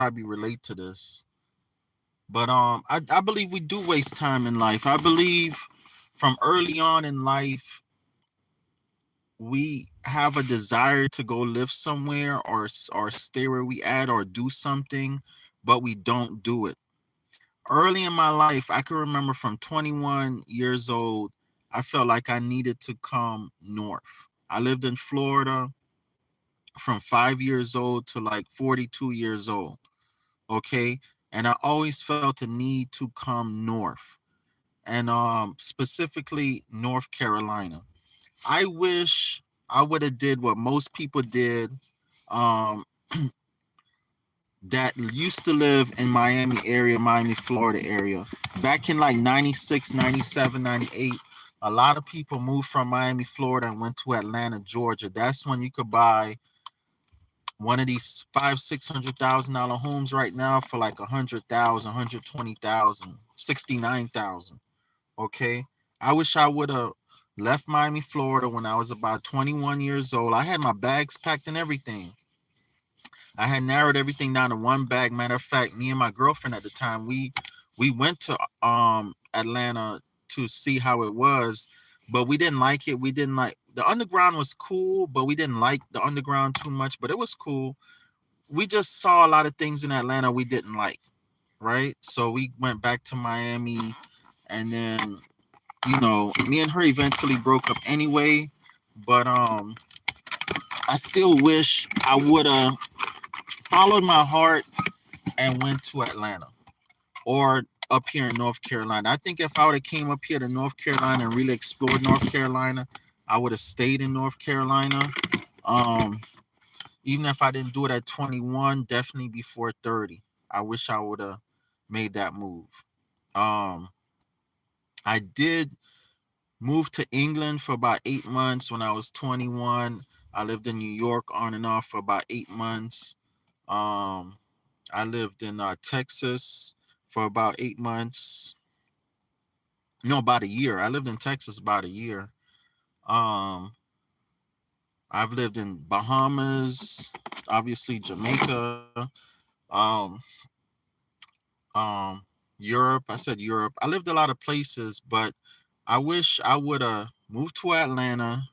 probably relate to this. But I believe we do waste time in life. I believe from early on in life we have a desire to go live somewhere or stay where we at or do something, but we don't do it. Early in my life, I can remember from 21 years old, I felt like I needed to come north. I lived in Florida from 5 years old to like 42 years old. Okay. And I always felt a need to come north, and specifically North Carolina. I wish I would have did what most people did, um, that used to live in Miami area, Miami, Florida area. Back in like 96, 97, 98, a lot of people moved from Miami, Florida and went to Atlanta, Georgia. That's when you could buy one of these five, $600,000 homes right now for like 100,000, 120,000, 69,000. Okay. I wish I would have left Miami, Florida when I was about 21 years old. I had my bags packed and everything. I had narrowed everything down to one bag. Matter of fact, me and my girlfriend at the time, we went to Atlanta to see how it was, but we didn't like it. We didn't like the underground was cool, but we didn't like the underground too much, but it was cool. We just saw a lot of things in Atlanta we didn't like, right? So we went back to Miami, and then me and her eventually broke up anyway. But I still wish I would have followed my heart and went to Atlanta or up here in North Carolina. I think if I would have came up here to North Carolina and really explored North Carolina, I would have stayed in North Carolina. Um, Even if I didn't do it at 21, definitely before 30. I wish I would have made that move. Um, I did move to England for about 8 months when I was 21. I lived in New York on and off for about 8 months. Um, I lived in Texas for about 8 months. No, about a year. I lived in Texas about a year. Um, I've lived in Bahamas, obviously Jamaica, um, um, Europe. I said Europe. I lived a lot of places, but I wish I would have moved to Atlanta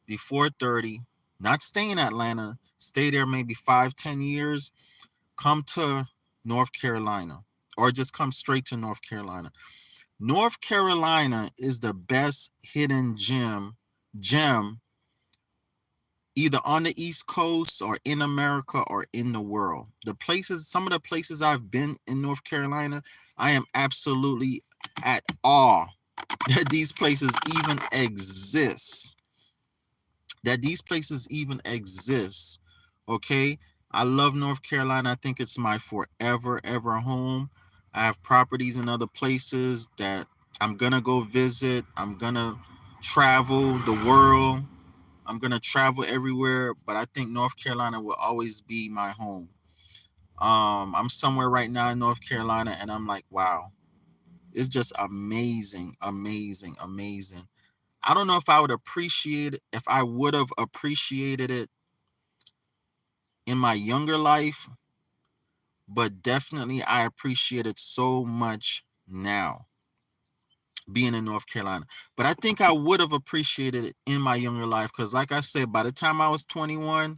before 30, not stay in Atlanta, stay there maybe 5, 10 years, come to North Carolina, or just come straight to North Carolina. North Carolina is the best hidden gem either on the East Coast or in America or in the world. Some of the places I've been in North Carolina, I am absolutely at awe that these places even exist. That these places even exist. Okay. I love North Carolina. I think it's my forever, ever home. I have properties in other places that I'm going to go visit. I'm going to travel the world. I'm going to travel everywhere. But I think North Carolina will always be my home. I'm somewhere right now in North Carolina and I'm like, wow, it's just amazing, amazing, amazing. I don't know if I would have appreciated it in my younger life, but definitely I appreciate it so much now being in North Carolina. But I think I would have appreciated it in my younger life because, like I said, by the time I was 21,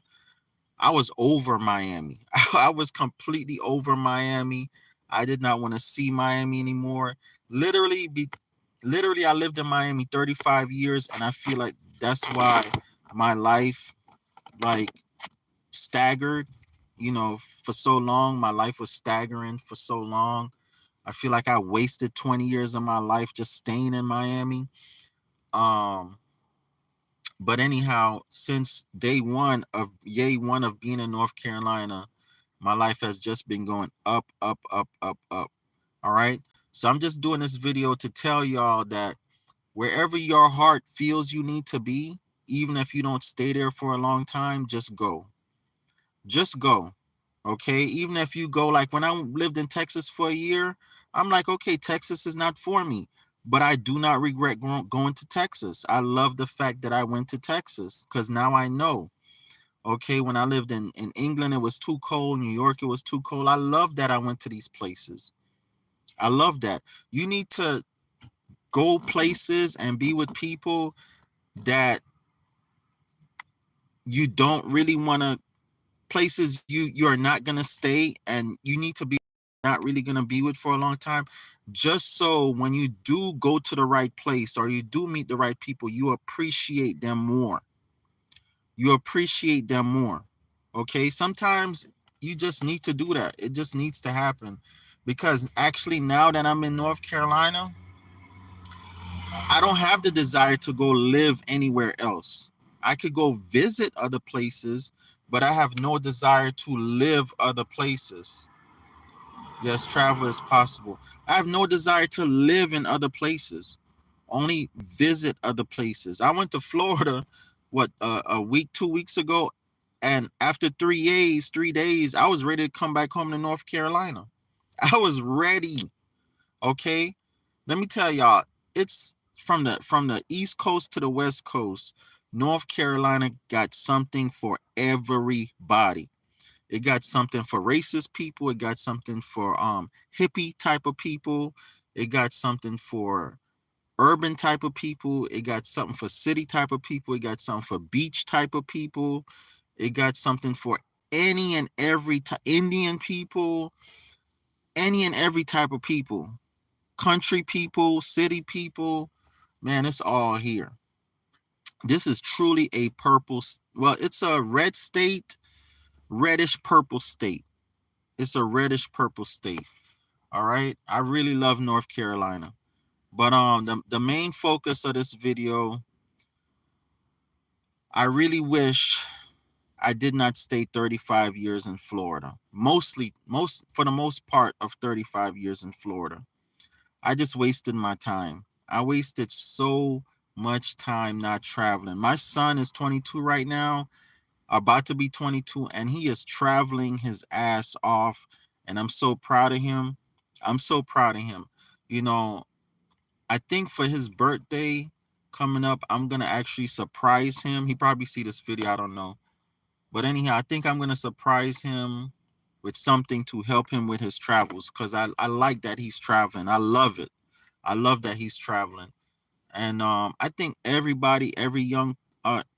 I was over Miami. I was completely over Miami. I did not want to see Miami anymore. Literally, literally, I lived in Miami 35 years, and I feel like that's why my life, like, staggered. For so long, my life was staggering for so long. I feel like I wasted 20 years of my life just staying in Miami. Um, but anyhow, since day one of being in North Carolina, my life has just been going up, up, up, up, up. All right. So I'm just doing this video to tell y'all that wherever your heart feels you need to be, even if you don't stay there for a long time, just go. Just go. Okay. Even if you go, like when I lived in Texas for a year, I'm like, okay, Texas is not for me. But I do not regret going to Texas. I love the fact that I went to Texas because now I know. Okay, when I lived in England, it was too cold. New York, it was too cold. I love that I went to these places. I love that. You need to go places and be with people that you don't really want to, places you're not going to stay, and you need to be not really going to be with for a long time, just so when you do go to the right place or you do meet the right people, you appreciate them more. You appreciate them more. Okay, sometimes you just need to do that. It just needs to happen, because actually now that I'm in North Carolina, I don't have the desire to go live anywhere else. I could go visit other places, but I have no desire to live other places. Yes, travel is possible. I have no desire to live in other places, only visit other places. I went to Florida, a week, 2 weeks ago, and after 3 days, I was ready to come back home to North Carolina. I was ready. Okay, let me tell y'all, it's from the East Coast to the West Coast. North Carolina got something for everybody. It got something for racist people. It got something for hippie type of people. It got something for urban type of people. It got something for city type of people. It got something for beach type of people. It got something for any and every Indian people, any and every type of people, country people, city people. Man, it's all here. This is truly a purple. Well, it's a red state, reddish purple state. It's a reddish purple state. All right. I really love North Carolina. But the main focus of this video, I really wish I did not stay 35 years in Florida. For the most part of 35 years in Florida. I just wasted my time. I wasted so much time not traveling. My son is 22 right now, about to be 22, and he is traveling his ass off. And I'm so proud of him. I'm so proud of him. You know, I think for his birthday coming up, I'm going to actually surprise him. He probably see this video, I don't know. But anyhow, I think I'm going to surprise him with something to help him with his travels, because I like that he's traveling. I love it. I love that he's traveling. And I think everybody, every young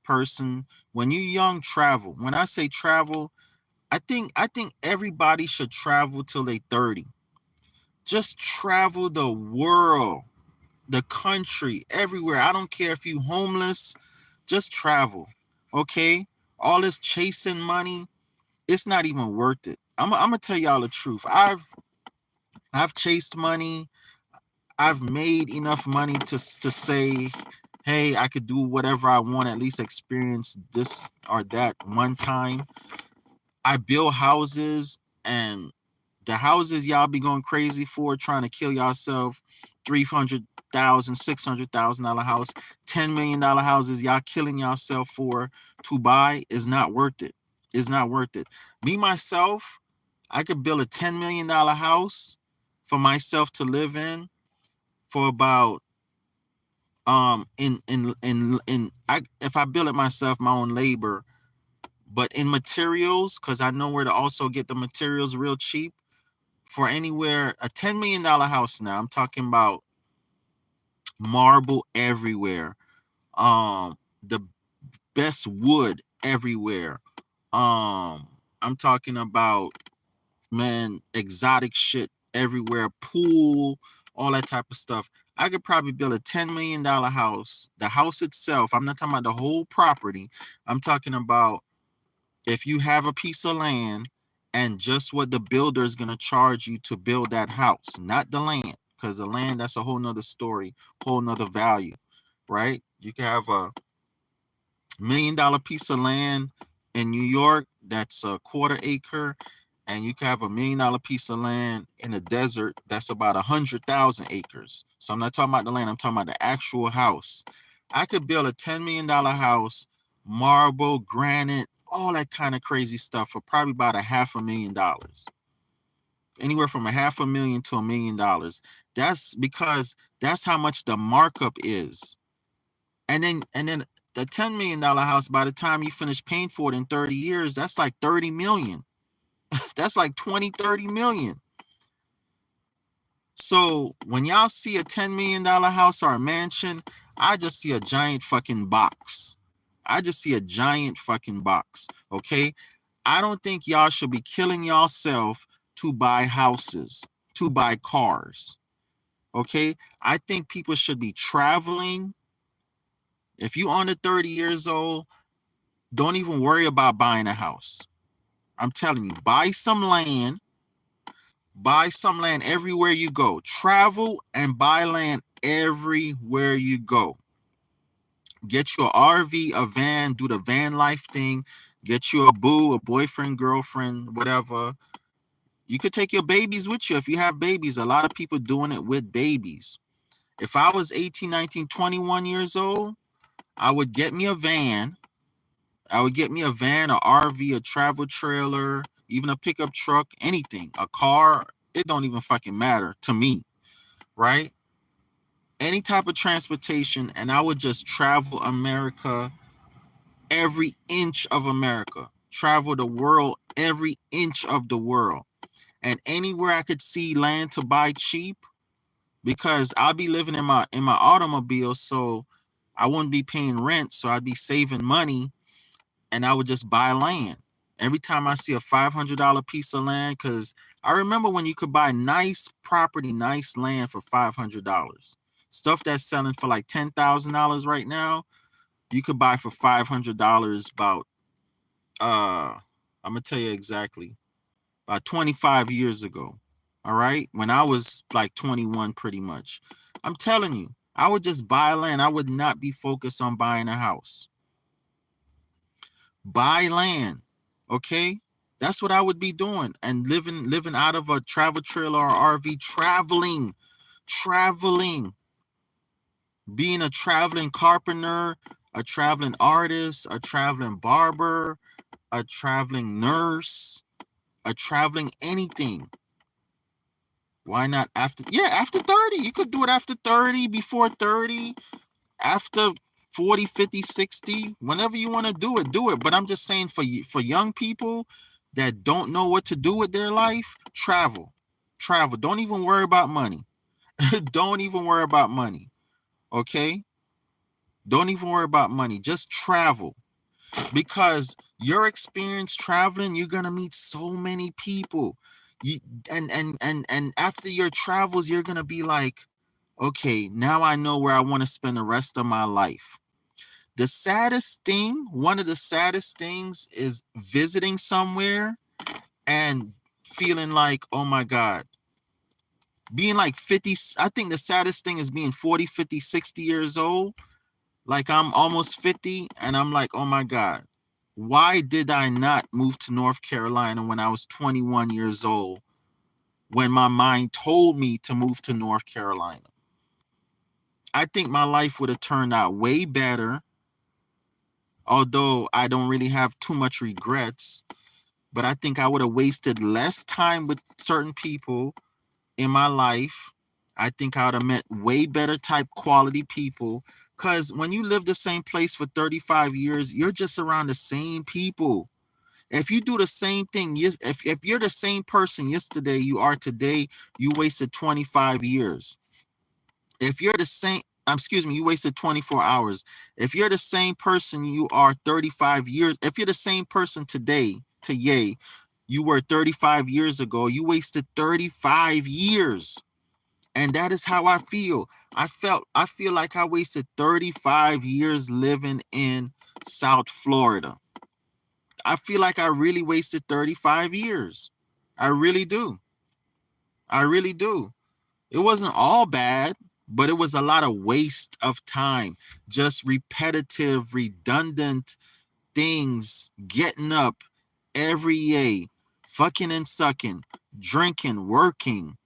person, when you young, travel. When I say travel, I think everybody should travel till they 30. Just travel the world, the country, everywhere. I don't care if you homeless, just travel. Okay? All this chasing money, it's not even worth it. I'm gonna tell y'all the truth. I've chased money. I've made enough money to say, hey, I could do whatever I want, at least experience this or that one time. I build houses, and the houses y'all be going crazy for, trying to kill yourself, $300,000, $600,000 house, $10 million houses y'all killing yourself for to buy is not worth it. It's not worth it. Me myself, I could build a $10 million house for myself to live in for about if I build it myself, my own labor, but in materials, because I know where to also get the materials real cheap, for anywhere a $10 million house. Now I'm talking about marble everywhere, the best wood everywhere, I'm talking about, man, exotic shit everywhere, pool, all that type of stuff. I could probably build a $10 million house. The house itself, I'm not talking about the whole property. I'm talking about if you have a piece of land and just what the builder is going to charge you to build that house, not the land, because the land, that's a whole nother story, whole nother value, right? You can have a $1 million piece of land in New York that's a quarter acre, and you can have $1 million piece of land in the desert that's about 100,000 acres. So I'm not talking about the land, I'm talking about the actual house. I could build a $10 million house, marble, granite, all that kind of crazy stuff for probably about $500,000. Anywhere from $500,000 to $1 million. That's because that's how much the markup is. And then the $10 million house, by the time you finish paying for it in 30 years, that's like 30 million. That's like 20, 30 million. So when y'all see a $10 million house or a mansion, I just see a giant fucking box. I just see a giant fucking box. Okay. I don't think y'all should be killing yourself to buy houses, to buy cars. Okay. I think people should be traveling. If you under 30 years old, don't even worry about buying a house. I'm telling you, buy some land everywhere you go. Travel and buy land everywhere you go. Get you an RV, a van, do the van life thing. Get you a boo, a boyfriend, girlfriend, whatever. You could take your babies with you if you have babies. A lot of people doing it with babies. If I was 18, 19, 21 years old, I would get me a van. I would get me a van, an RV, a travel trailer, even a pickup truck, anything, a car. It don't even fucking matter to me, right? Any type of transportation, and I would just travel America, every inch of America. Travel the world, every inch of the world. And anywhere I could see land to buy cheap, because I'll be living in my automobile, so I wouldn't be paying rent, so I'd be saving money, and I would just buy land. Every time I see a $500 piece of land, because I remember when you could buy nice property, nice land for $500. Stuff that's selling for like $10,000 right now, you could buy for $500 about, I'm going to tell you exactly, about 25 years ago. All right. When I was like 21, pretty much. I'm telling you, I would just buy land. I would not be focused on buying a house. Buy land. Okay. That's what I would be doing. And living out of a travel trailer or RV, traveling, being a traveling carpenter, a traveling artist, a traveling barber, a traveling nurse, a traveling anything. Why not after? Yeah, after 30. You could do it after 30, before 30, after 40, 50, 60. Whenever you want to do it, do it. But I'm just saying, for young people that don't know what to do with their life, travel. Travel. Don't even worry about money. Don't even worry about money. Okay? Don't even worry about money. Just travel. Because your experience traveling, you're gonna meet so many people. You and after your travels, you're gonna be like, okay, now I know where I want to spend the rest of my life. The saddest thing, one of the saddest things, is visiting somewhere and feeling like, oh my God, being like 50. I think the saddest thing is being 40, 50, 60 years old. Like I'm almost 50 and I'm like, oh my God, why did I not move to North Carolina when I was 21 years old, when my mind told me to move to North Carolina? I think my life would have turned out way better, although I don't really have too much regrets. But I think I would have wasted less time with certain people in my life. I think I would have met way better type quality people. Because when you live the same place for 35 years, you're just around the same people. If you do the same thing, if you're the same person yesterday you are today, you wasted 25 years. If you're the same, you wasted 24 hours. If you're the same person you are 35 years, if you're the same person today, you were 35 years ago, you wasted 35 years. And that is how I feel. I feel like I wasted 35 years living in South Florida. I feel like I really wasted 35 years. I really do. I really do. It wasn't all bad, but it was a lot of waste of time. Just repetitive, redundant things, getting up every day, fucking and sucking, drinking, working,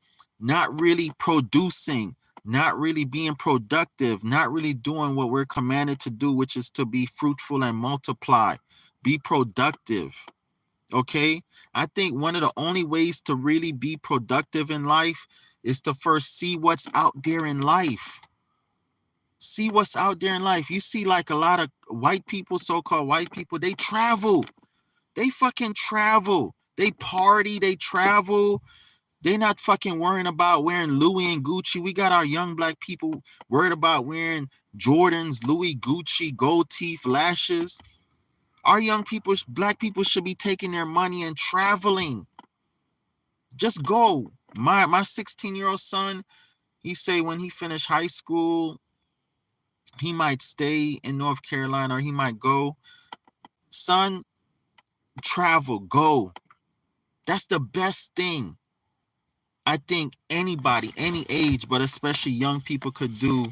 not really producing, not really being productive, not really doing what we're commanded to do, which is to be fruitful and multiply, be productive. Okay? I think one of the only ways to really be productive in life is to first see what's out there in life. See what's out there in life. You see like a lot of white people, so-called white people, they travel. They fucking travel. They party, they travel. They not fucking worrying about wearing Louis and Gucci. We got our young black people worried about wearing Jordans, Louis, Gucci, gold teeth, lashes. Our young people, black people, should be taking their money and traveling. Just go. My 16-year-old son, he say when he finished high school, he might stay in North Carolina or he might go. Son, travel, go. That's the best thing I think anybody, any age, but especially young people could do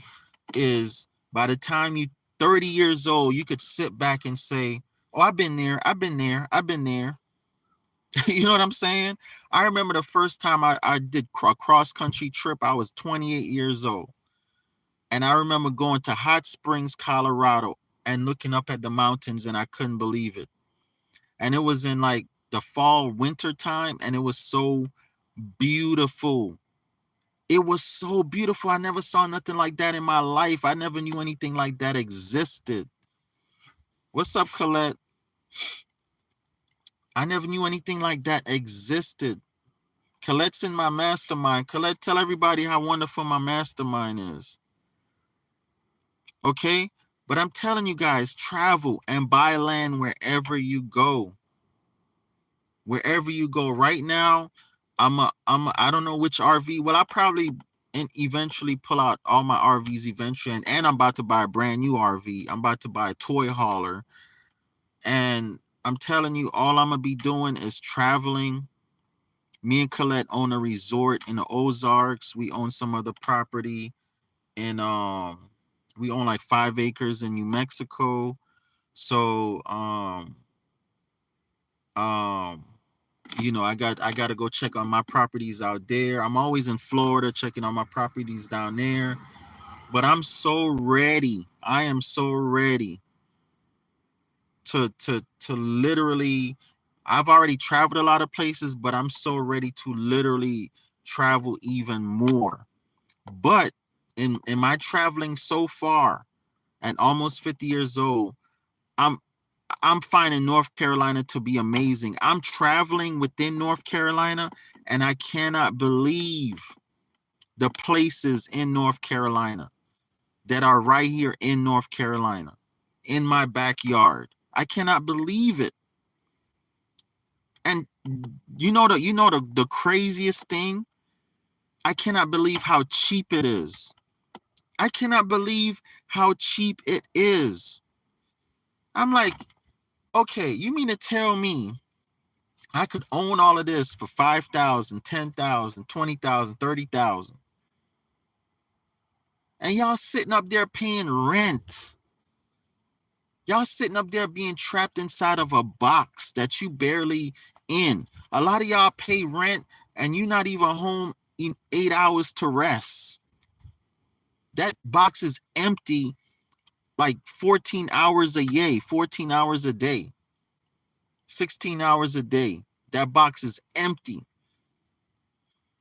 is by the time you 30 years old, you could sit back and say, oh, I've been there, I've been there, I've been there. You know what I'm saying? I remember the first time I did a cross-country trip, I was 28 years old. And I remember going to Hot Springs, Colorado, and looking up at the mountains, and I couldn't believe it. And it was in like the fall, winter time, and it was so beautiful. It was so beautiful. I never saw nothing like that in my life. I never knew anything like that existed. What's up, Colette? I never knew anything like that existed. Colette's in my mastermind. Colette, tell everybody how wonderful my mastermind is. Okay? But I'm telling you guys, travel and buy land wherever you go. Wherever you go. Right now, I don't know which RV. Well, I'll probably eventually pull out all my RVs eventually. And I'm about to buy a brand new RV. I'm about to buy a toy hauler. And I'm telling you, all I'm going to be doing is traveling. Me and Colette own a resort in the Ozarks. We own some other property in we own like 5 acres in New Mexico. So you know, I got to go check on my properties out there. I'm always in Florida checking on my properties down there. But I'm so ready. I am so ready to literally, I've already traveled a lot of places, but I'm so ready to literally travel even more. But in my traveling so far, and almost 50 years old, I'm finding North Carolina to be amazing. I'm traveling within North Carolina, and I cannot believe the places in North Carolina that are right here in North Carolina, in my backyard. I cannot believe it. And the craziest thing, I cannot believe how cheap it is. I cannot believe how cheap it is. I'm like, okay, you mean to tell me I could own all of this for 5,000, 10,000, 20,000, 30,000. And y'all sitting up there paying rent. Y'all sitting up there being trapped inside of a box that you barely in. A lot of y'all pay rent and you're not even home in 8 hours to rest. That box is empty like 14 hours a day, 14 hours a day, 16 hours a day. That box is empty.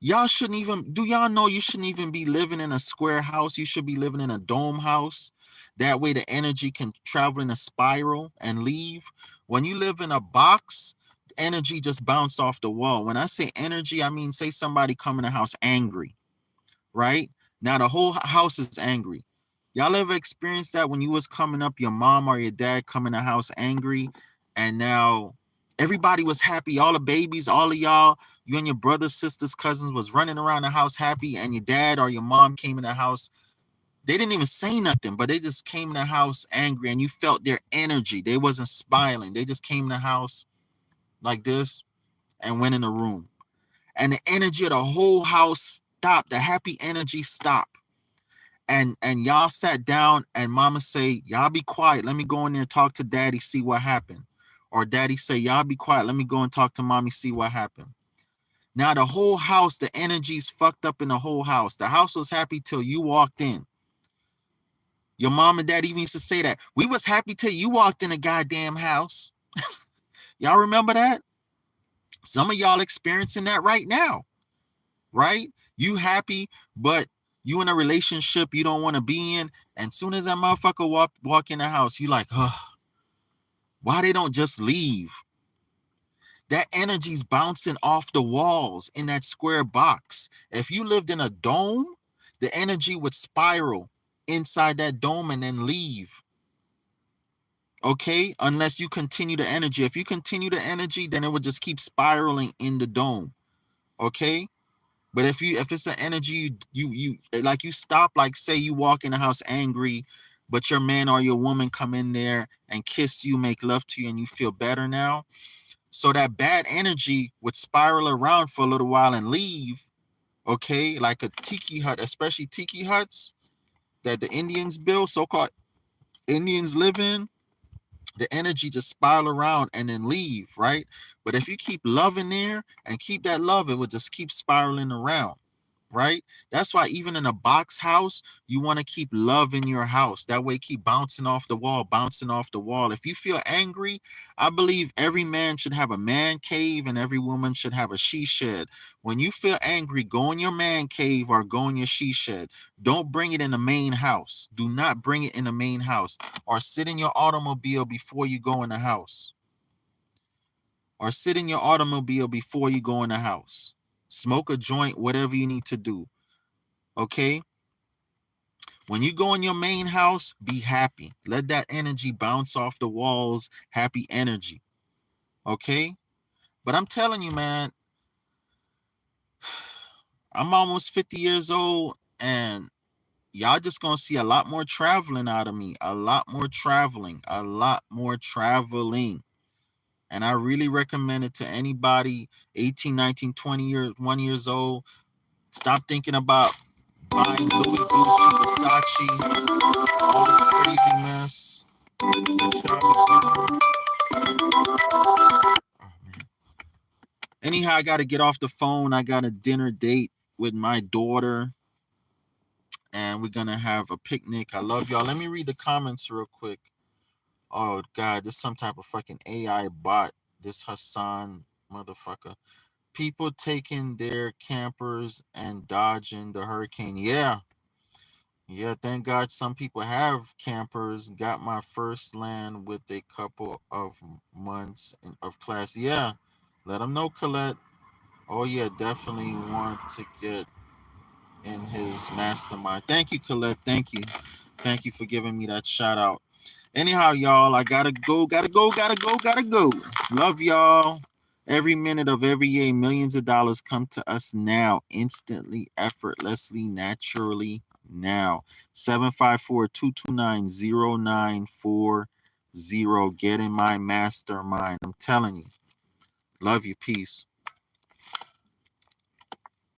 Y'all shouldn't even, do y'all know you shouldn't even be living in a square house? You should be living in a dome house. That way the energy can travel in a spiral and leave. When you live in a box, energy just bounce off the wall. When I say energy, I mean, say somebody come in the house angry, right? Now the whole house is angry. Y'all ever experienced that when you was coming up, your mom or your dad come in the house angry, and now everybody was happy, all the babies, all of y'all, you and your brothers, sisters, cousins was running around the house happy, and your dad or your mom came in the house, they didn't even say nothing, but they just came in the house angry, and you felt their energy. They wasn't smiling. They just came in the house like this and went in the room. And the energy of the whole house stopped. The happy energy stopped. And y'all sat down, and mama say, y'all be quiet. Let me go in there and talk to daddy, see what happened. Or daddy say, y'all be quiet. Let me go and talk to mommy, see what happened. Now the whole house, the energy's fucked up in the whole house. The house was happy till you walked in. Your mom and dad even used to say that. We was happy till you walked in the goddamn house. Y'all remember that? Some of y'all experiencing that right now, right? You happy, but You in a relationship you don't want to be in, and soon as that motherfucker walk in the house, you like, why they don't just leave? That energy's bouncing off the walls in that square box. If you lived in a dome, the energy would spiral inside that dome and then leave. Okay? Unless you continue the energy. If you continue the energy, then it would just keep spiraling in the dome. Okay? But if it's an energy you like, you stop, like say you walk in the house angry, but your man or your woman come in there and kiss you, make love to you, and you feel better now. So that bad energy would spiral around for a little while and leave. Okay, like a tiki hut, especially tiki huts that the Indians build, so-called Indians live in. The energy just spiral around and then leave, right? But if you keep loving there and keep that love, it will just keep spiraling around, right? That's why even in a box house, you want to keep love in your house. That way, keep bouncing off the wall, bouncing off the wall. If you feel angry, I believe every man should have a man cave and every woman should have a she shed. When you feel angry, go in your man cave or go in your she shed. Don't bring it in the main house. Do not bring it in the main house, or sit in your automobile before you go in the house. Or sit in your automobile before you go in the house. Smoke a joint, whatever you need to do. Okay? When you go in your main house, be happy. Let that energy bounce off the walls, happy energy. Okay? But I'm telling you, man, I'm almost 50 years old, and y'all just gonna see a lot more traveling out of me. A lot more traveling. A lot more traveling. And I really recommend it to anybody 18, 19, 20 years, 1 years old. Stop thinking about buying Louis, Gucci, Versace, all this crazy mess. Anyhow, I got to get off the phone. I got a dinner date with my daughter, and we're going to have a picnic. I love y'all. Let me read the comments real quick. Oh, God, this some type of fucking AI bot. This Hassan motherfucker. People taking their campers and dodging the hurricane. Yeah. Yeah, thank God some people have campers. Got my first land with a couple of months of class. Yeah, let them know, Colette. Oh, yeah, definitely want to get in his mastermind. Thank you, Colette. Thank you. Thank you for giving me that shout out. Anyhow, y'all, I gotta go. Love y'all. Every minute of every year, millions of dollars come to us now, instantly, effortlessly, naturally, now. 754-229-0940. Get in my mastermind. I'm telling you. Love you. Peace.